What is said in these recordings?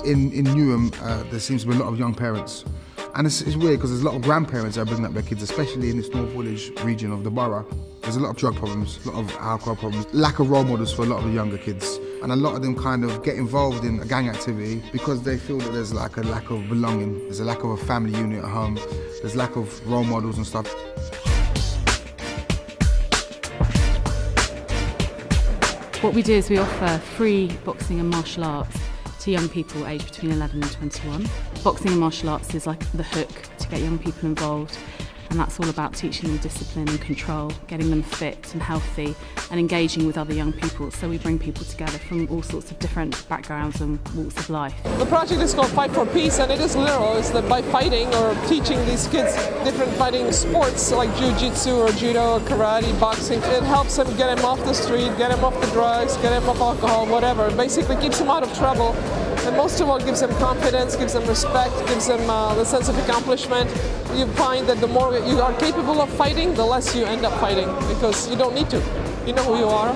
In Newham, there seems to be a lot of young parents. And it's weird because there's a lot of grandparents that are bringing up their kids, especially in this North Woolwich region of the borough. There's a lot of drug problems, a lot of alcohol problems, lack of role models for a lot of the younger kids. And a lot of them kind of get involved in gang activity because they feel that there's like a lack of belonging, there's a lack of a family unit at home, there's lack of role models and stuff. What we do is we offer free boxing and martial arts to young people aged between 11 and 21. Boxing and martial arts is like the hook to get young people involved, and that's all about teaching them discipline and control, getting them fit and healthy and engaging with other young people. So we bring people together from all sorts of different backgrounds and walks of life. The project is called Fight for Peace, and it is literal. It's that by fighting or teaching these kids different fighting sports like jiu-jitsu or judo or karate, boxing, it helps them get them off the street, get them off the drugs, get them off alcohol, whatever. It basically keeps them out of trouble. And most of all, gives them confidence, gives them respect, gives them the sense of accomplishment. You find that the more you are capable of fighting, the less you end up fighting, because you don't need to. You know who you are,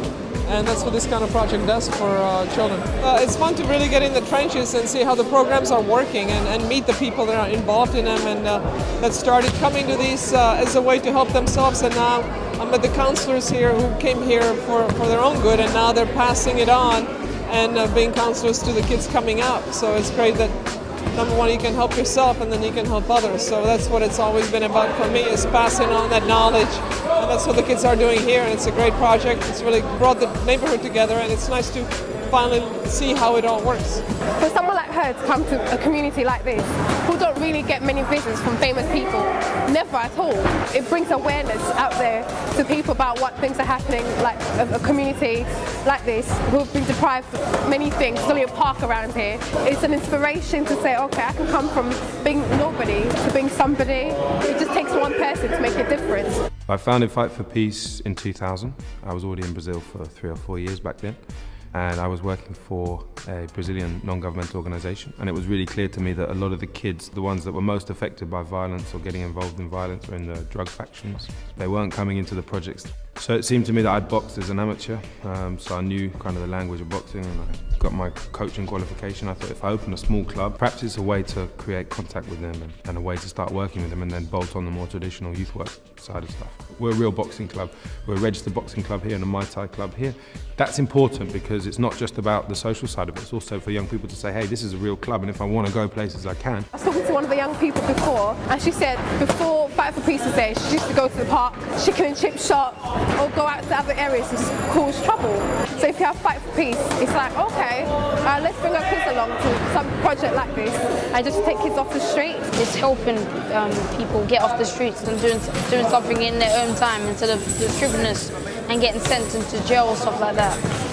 and that's what this kind of project does for children. It's fun to really get in the trenches and see how the programs are working and meet the people that are involved in them and that started coming to these as a way to help themselves. And now I'm with the counselors here who came here for their own good, and now they're passing it on and being counselors to the kids coming up. So it's great that, number one, you can help yourself and then you can help others. So that's what it's always been about for me, is passing on that knowledge. And that's what the kids are doing here, and it's a great project. It's really brought the neighborhood together, and it's nice to finally see how it all works. For someone like her to come to a community like this, who don't really get many visits from famous people, never at all. It brings awareness out there to people about what things are happening, like a community like this, who have been deprived of many things. There's only a park around here. It's an inspiration to say, okay, I can come from being nobody to being somebody. It just takes one person to make a difference. I founded Fight for Peace in 2000. I was already in Brazil for 3 or 4 years back then. And I was working for a Brazilian non-governmental organisation, and it was really clear to me that a lot of the kids, the ones that were most affected by violence or getting involved in violence or in the drug factions, they weren't coming into the projects. So it seemed to me that I'd boxed as an amateur, so I knew kind of the language of boxing, and I got my coaching qualification. I thought if I open a small club, perhaps it's a way to create contact with them and a way to start working with them and then bolt on the more traditional youth work side of stuff. We're a real boxing club. We're a registered boxing club here and a Muay Thai club here. That's important because it's not just about the social side of it, it's also for young people to say, hey, this is a real club, and if I want to go places, I can. I was talking to one of the young people before, and she said before Fight for Peace was there, she used to go to the park, chicken and chip shop, or go out to other areas and just cause trouble. So if you have Fight for Peace, it's like, okay, let's bring our kids along to some project like this and just take kids off the street. It's helping people get off the streets and doing something in their own time instead of the trivialness and getting sent into jail or stuff like that.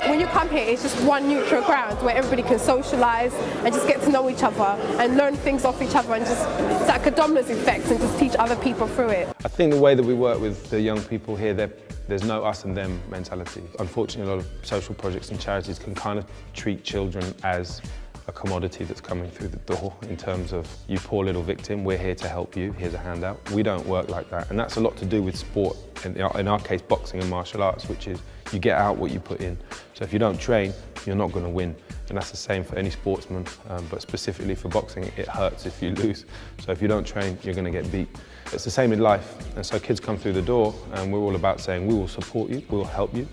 When you come here, it's just one neutral ground where everybody can socialise and just get to know each other and learn things off each other, and just, it's like a dominoes effect, and just teach other people through it. I think the way that we work with the young people here, there's no us and them mentality. Unfortunately, a lot of social projects and charities can kind of treat children as a commodity that's coming through the door, in terms of, you poor little victim, we're here to help you, here's a handout. We don't work like that, and that's a lot to do with sport, in our case boxing and martial arts, which is you get out what you put in. So if you don't train, you're not going to win, and that's the same for any sportsman, but specifically for boxing, it hurts if you lose. So if you don't train, you're going to get beat. It's the same in life, and so kids come through the door and we're all about saying we will support you, we will help you,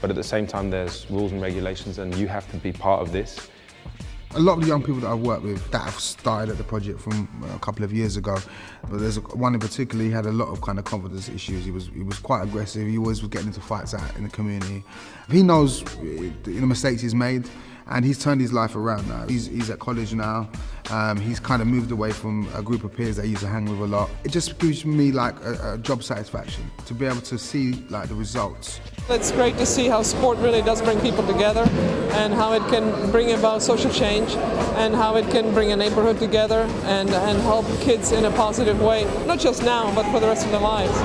but at the same time there's rules and regulations, and you have to be part of this. A lot of the young people that I've worked with that have started at the project from a couple of years ago, but there's one in particular, he had a lot of kind of confidence issues. He was quite aggressive. He always was getting into fights out in the community. He knows the mistakes he's made, and he's turned his life around now. He's at college now. He's kind of moved away from a group of peers that he used to hang with a lot. It just gives me like a job satisfaction to be able to see like the results. It's great to see how sport really does bring people together, and how it can bring about social change, and how it can bring a neighborhood together and help kids in a positive way, not just now, but for the rest of their lives.